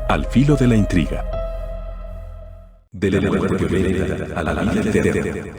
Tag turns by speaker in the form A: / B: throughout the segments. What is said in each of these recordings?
A: Al filo de la intriga. De la muerte violenta a la vida eterna.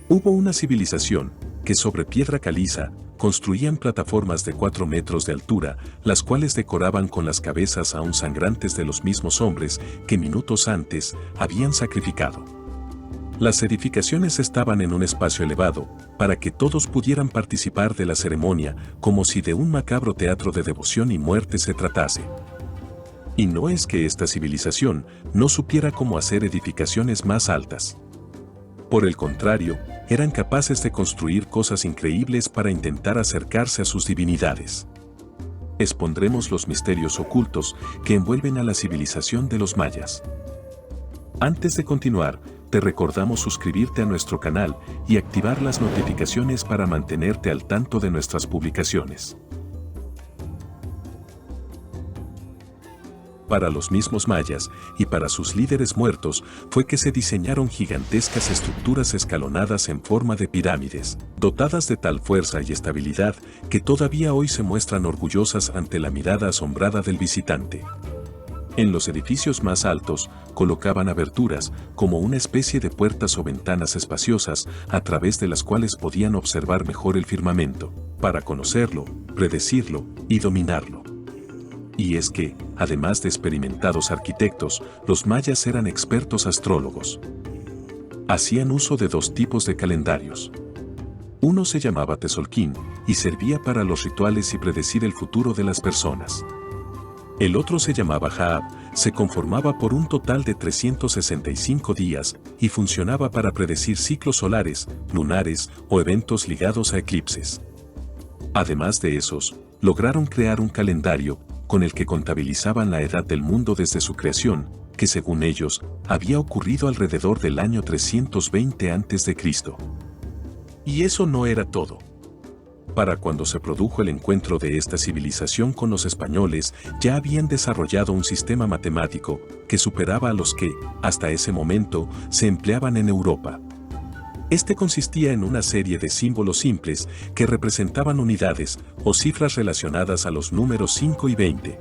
A: Hubo una civilización que sobre piedra caliza construían plataformas de 4 metros de altura, las cuales decoraban con las cabezas aún sangrantes de los mismos hombres que minutos antes habían sacrificado. Las edificaciones estaban en un espacio elevado, para que todos pudieran participar de la ceremonia, como si de un macabro teatro de devoción y muerte se tratase. Y no es que esta civilización no supiera cómo hacer edificaciones más altas. Por el contrario, eran capaces de construir cosas increíbles para intentar acercarse a sus divinidades. Expondremos los misterios ocultos que envuelven a la civilización de los mayas. Antes de continuar, te recordamos suscribirte a nuestro canal y activar las notificaciones para mantenerte al tanto de nuestras publicaciones. Para los mismos mayas y para sus líderes muertos fue que se diseñaron gigantescas estructuras escalonadas en forma de pirámides, dotadas de tal fuerza y estabilidad que todavía hoy se muestran orgullosas ante la mirada asombrada del visitante. En los edificios más altos colocaban aberturas como una especie de puertas o ventanas espaciosas a través de las cuales podían observar mejor el firmamento, para conocerlo, predecirlo y dominarlo. Y es que, además de experimentados arquitectos, los mayas eran expertos astrólogos. Hacían uso de 2 tipos de calendarios. Uno se llamaba Tzolk'in y servía para los rituales y predecir el futuro de las personas. El otro se llamaba Jaab, se conformaba por un total de 365 días y funcionaba para predecir ciclos solares, lunares o eventos ligados a eclipses. Además de esos, lograron crear un calendario con el que contabilizaban la edad del mundo desde su creación, que según ellos, había ocurrido alrededor del año 320 a.C. Y eso no era todo. Para cuando se produjo el encuentro de esta civilización con los españoles, ya habían desarrollado un sistema matemático que superaba a los que, hasta ese momento, se empleaban en Europa. Este consistía en una serie de símbolos simples que representaban unidades o cifras relacionadas a los números 5 y 20.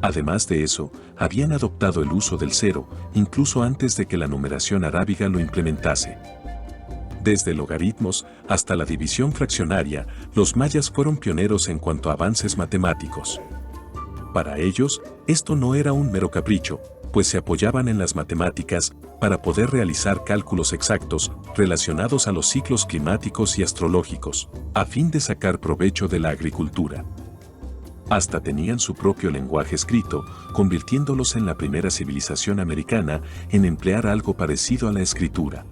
A: Además de eso, habían adoptado el uso del cero, incluso antes de que la numeración arábiga lo implementase. Desde logaritmos hasta la división fraccionaria, los mayas fueron pioneros en cuanto a avances matemáticos. Para ellos, esto no era un mero capricho, pues se apoyaban en las matemáticas para poder realizar cálculos exactos relacionados a los ciclos climáticos y astrológicos, a fin de sacar provecho de la agricultura. Hasta tenían su propio lenguaje escrito, convirtiéndolos en la primera civilización americana en emplear algo parecido a la escritura.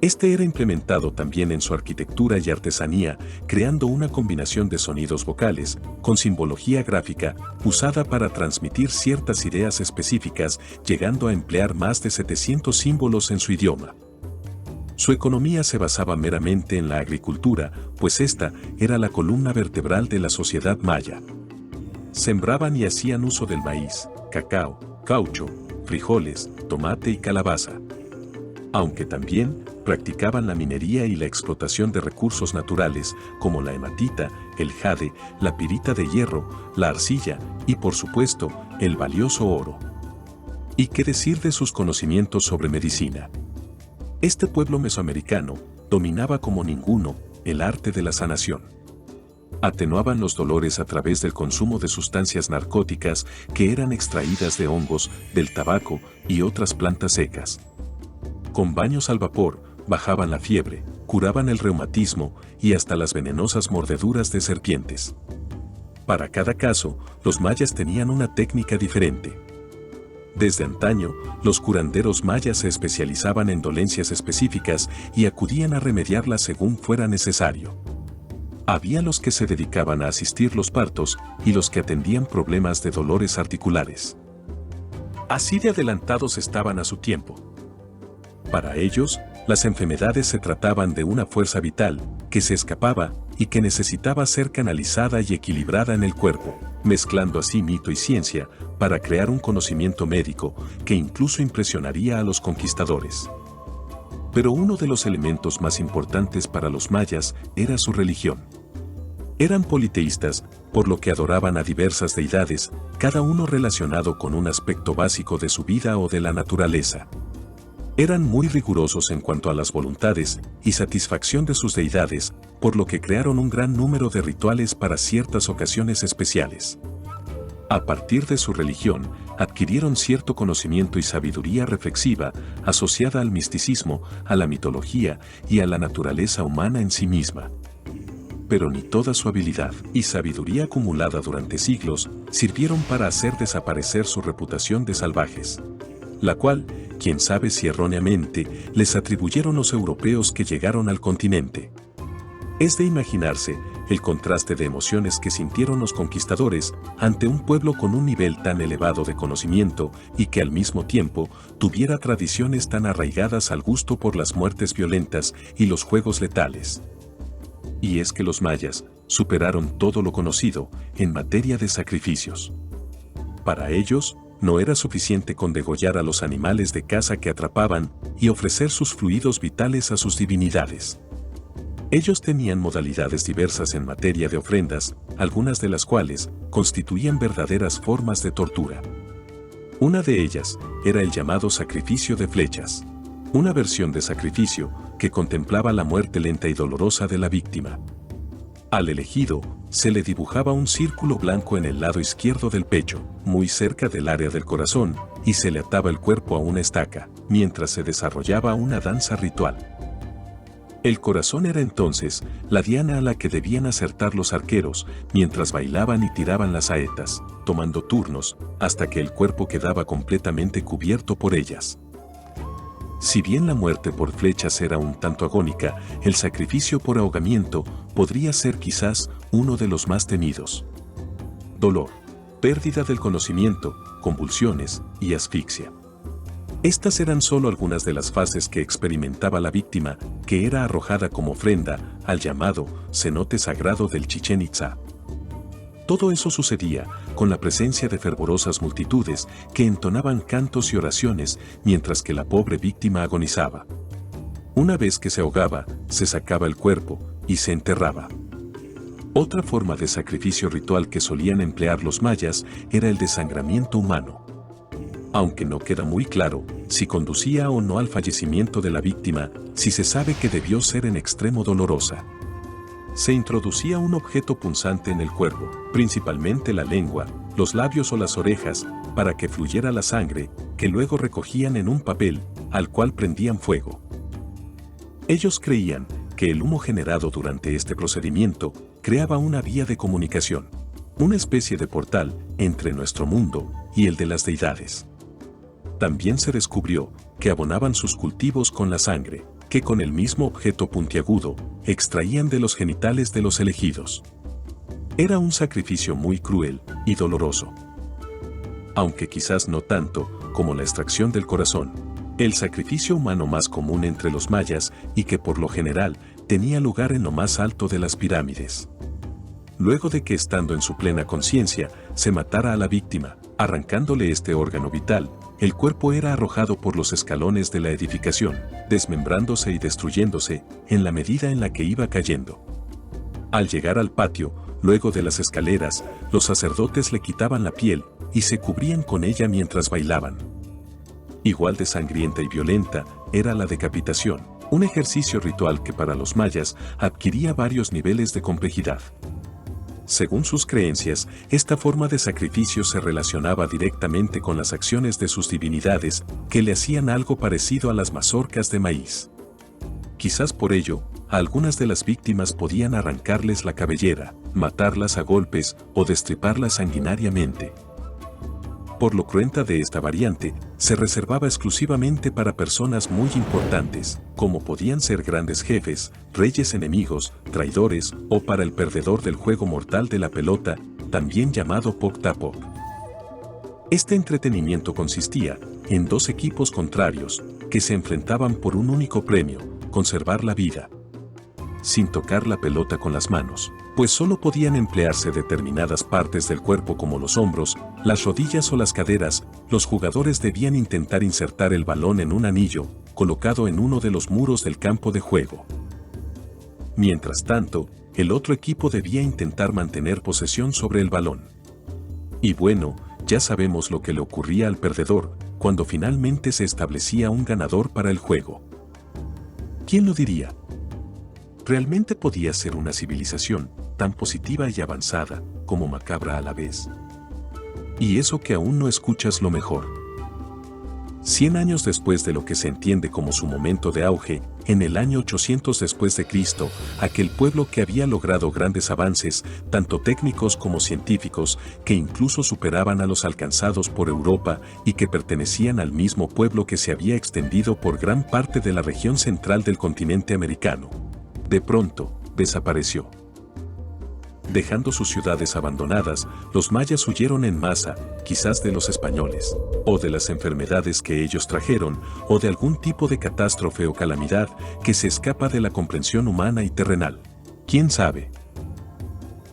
A: Este era implementado también en su arquitectura y artesanía, creando una combinación de sonidos vocales, con simbología gráfica, usada para transmitir ciertas ideas específicas, llegando a emplear más de 700 símbolos en su idioma. Su economía se basaba meramente en la agricultura, pues esta era la columna vertebral de la sociedad maya. Sembraban y hacían uso del maíz, cacao, caucho, frijoles, tomate y calabaza. Aunque también practicaban la minería y la explotación de recursos naturales como la hematita, el jade, la pirita de hierro, la arcilla y por supuesto el valioso oro. ¿Y qué decir de sus conocimientos sobre medicina? Este pueblo mesoamericano dominaba como ninguno el arte de la sanación. Atenuaban los dolores a través del consumo de sustancias narcóticas que eran extraídas de hongos, del tabaco y otras plantas secas. Con baños al vapor, bajaban la fiebre, curaban el reumatismo y hasta las venenosas mordeduras de serpientes. Para cada caso, los mayas tenían una técnica diferente. Desde antaño, los curanderos mayas se especializaban en dolencias específicas y acudían a remediarlas según fuera necesario. Había los que se dedicaban a asistir los partos y los que atendían problemas de dolores articulares. Así de adelantados estaban a su tiempo. Para ellos, las enfermedades se trataban de una fuerza vital, que se escapaba y que necesitaba ser canalizada y equilibrada en el cuerpo, mezclando así mito y ciencia para crear un conocimiento médico que incluso impresionaría a los conquistadores. Pero uno de los elementos más importantes para los mayas era su religión. Eran politeístas, por lo que adoraban a diversas deidades, cada uno relacionado con un aspecto básico de su vida o de la naturaleza. Eran muy rigurosos en cuanto a las voluntades y satisfacción de sus deidades, por lo que crearon un gran número de rituales para ciertas ocasiones especiales. A partir de su religión, adquirieron cierto conocimiento y sabiduría reflexiva asociada al misticismo, a la mitología y a la naturaleza humana en sí misma. Pero ni toda su habilidad y sabiduría acumulada durante siglos sirvieron para hacer desaparecer su reputación de salvajes, la cual, quién sabe si erróneamente, les atribuyeron los europeos que llegaron al continente. Es de imaginarse el contraste de emociones que sintieron los conquistadores ante un pueblo con un nivel tan elevado de conocimiento y que al mismo tiempo tuviera tradiciones tan arraigadas al gusto por las muertes violentas y los juegos letales. Y es que los mayas superaron todo lo conocido en materia de sacrificios. Para ellos, no era suficiente con degollar a los animales de caza que atrapaban y ofrecer sus fluidos vitales a sus divinidades. Ellos tenían modalidades diversas en materia de ofrendas, algunas de las cuales constituían verdaderas formas de tortura. Una de ellas era el llamado sacrificio de flechas, una versión de sacrificio que contemplaba la muerte lenta y dolorosa de la víctima. Al elegido, se le dibujaba un círculo blanco en el lado izquierdo del pecho, muy cerca del área del corazón, y se le ataba el cuerpo a una estaca, mientras se desarrollaba una danza ritual. El corazón era entonces la diana a la que debían acertar los arqueros, mientras bailaban y tiraban las saetas, tomando turnos, hasta que el cuerpo quedaba completamente cubierto por ellas. Si bien la muerte por flechas era un tanto agónica, el sacrificio por ahogamiento podría ser quizás uno de los más temidos. Dolor, pérdida del conocimiento, convulsiones y asfixia. Estas eran solo algunas de las fases que experimentaba la víctima, que era arrojada como ofrenda al llamado cenote sagrado del Chichén Itzá. Todo eso sucedía con la presencia de fervorosas multitudes que entonaban cantos y oraciones mientras que la pobre víctima agonizaba. Una vez que se ahogaba, se sacaba el cuerpo y se enterraba. Otra forma de sacrificio ritual que solían emplear los mayas era el desangramiento humano. Aunque no queda muy claro si conducía o no al fallecimiento de la víctima, si se sabe que debió ser en extremo dolorosa. Se introducía un objeto punzante en el cuerpo, principalmente la lengua, los labios o las orejas, para que fluyera la sangre, que luego recogían en un papel, al cual prendían fuego. Ellos creían que el humo generado durante este procedimiento creaba una vía de comunicación, una especie de portal entre nuestro mundo y el de las deidades. También se descubrió que abonaban sus cultivos con la sangre, que con el mismo objeto puntiagudo, extraían de los genitales de los elegidos. Era un sacrificio muy cruel y doloroso. Aunque quizás no tanto como la extracción del corazón, el sacrificio humano más común entre los mayas y que por lo general tenía lugar en lo más alto de las pirámides. Luego de que estando en su plena conciencia, se matara a la víctima, arrancándole este órgano vital, el cuerpo era arrojado por los escalones de la edificación, desmembrándose y destruyéndose en la medida en la que iba cayendo. Al llegar al patio, luego de las escaleras, los sacerdotes le quitaban la piel y se cubrían con ella mientras bailaban. Igual de sangrienta y violenta era la decapitación, un ejercicio ritual que para los mayas adquiría varios niveles de complejidad. Según sus creencias, esta forma de sacrificio se relacionaba directamente con las acciones de sus divinidades, que le hacían algo parecido a las mazorcas de maíz. Quizás por ello, a algunas de las víctimas podían arrancarles la cabellera, matarlas a golpes o destriparlas sanguinariamente. Por lo cruenta de esta variante, se reservaba exclusivamente para personas muy importantes, como podían ser grandes jefes, reyes enemigos, traidores o para el perdedor del juego mortal de la pelota, también llamado Pok-Tapok. Este entretenimiento consistía en dos equipos contrarios, que se enfrentaban por un único premio, conservar la vida. Sin tocar la pelota con las manos, pues solo podían emplearse determinadas partes del cuerpo como los hombros, las rodillas o las caderas, los jugadores debían intentar insertar el balón en un anillo, colocado en uno de los muros del campo de juego. Mientras tanto, el otro equipo debía intentar mantener posesión sobre el balón. Y bueno, ya sabemos lo que le ocurría al perdedor cuando finalmente se establecía un ganador para el juego. ¿Quién lo diría? ¿Realmente podía ser una civilización tan positiva y avanzada como macabra a la vez? Y eso que aún no escuchas lo mejor. 100 años después de lo que se entiende como su momento de auge, en el año 800 después de Cristo, aquel pueblo que había logrado grandes avances, tanto técnicos como científicos, que incluso superaban a los alcanzados por Europa y que pertenecían al mismo pueblo que se había extendido por gran parte de la región central del continente americano, de pronto, desapareció. Dejando sus ciudades abandonadas, los mayas huyeron en masa, quizás de los españoles, o de las enfermedades que ellos trajeron, o de algún tipo de catástrofe o calamidad que se escapa de la comprensión humana y terrenal. ¿Quién sabe?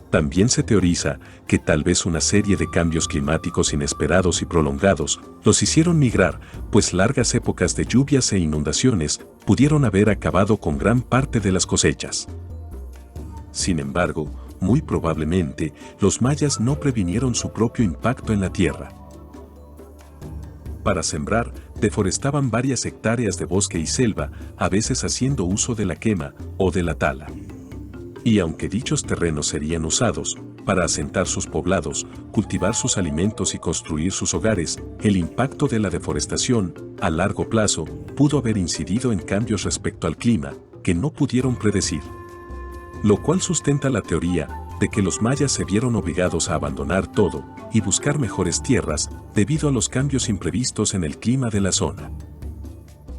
A: También se teoriza que tal vez una serie de cambios climáticos inesperados y prolongados los hicieron migrar, pues largas épocas de lluvias e inundaciones pudieron haber acabado con gran parte de las cosechas. Sin embargo, muy probablemente, los mayas no previnieron su propio impacto en la tierra. Para sembrar, deforestaban varias hectáreas de bosque y selva, a veces haciendo uso de la quema o de la tala. Y aunque dichos terrenos serían usados para asentar sus poblados, cultivar sus alimentos y construir sus hogares, el impacto de la deforestación, a largo plazo, pudo haber incidido en cambios respecto al clima que no pudieron predecir. Lo cual sustenta la teoría de que los mayas se vieron obligados a abandonar todo y buscar mejores tierras debido a los cambios imprevistos en el clima de la zona.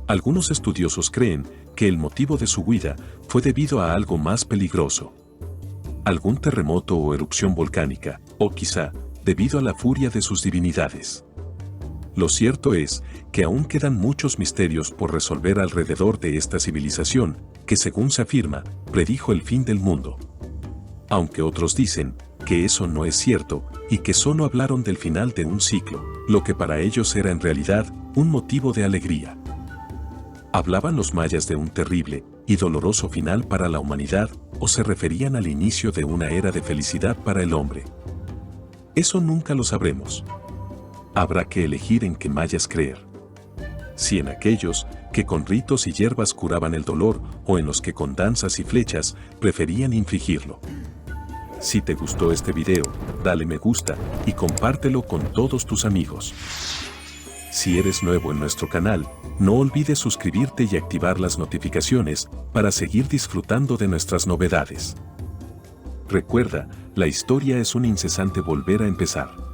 A: Algunos estudiosos creen que el motivo de su huida fue debido a algo más peligroso. Algún terremoto o erupción volcánica, o quizá debido a la furia de sus divinidades. Lo cierto es que aún quedan muchos misterios por resolver alrededor de esta civilización, que según se afirma, predijo el fin del mundo. Aunque otros dicen que eso no es cierto y que solo hablaron del final de un ciclo, lo que para ellos era en realidad un motivo de alegría. ¿Hablaban los mayas de un terrible y doloroso final para la humanidad o se referían al inicio de una era de felicidad para el hombre? Eso nunca lo sabremos. Habrá que elegir en qué mayas creer. Si en aquellos que con ritos y hierbas curaban el dolor o en los que con danzas y flechas preferían infligirlo. Si te gustó este video, dale me gusta y compártelo con todos tus amigos. Si eres nuevo en nuestro canal, no olvides suscribirte y activar las notificaciones para seguir disfrutando de nuestras novedades. Recuerda, la historia es un incesante volver a empezar.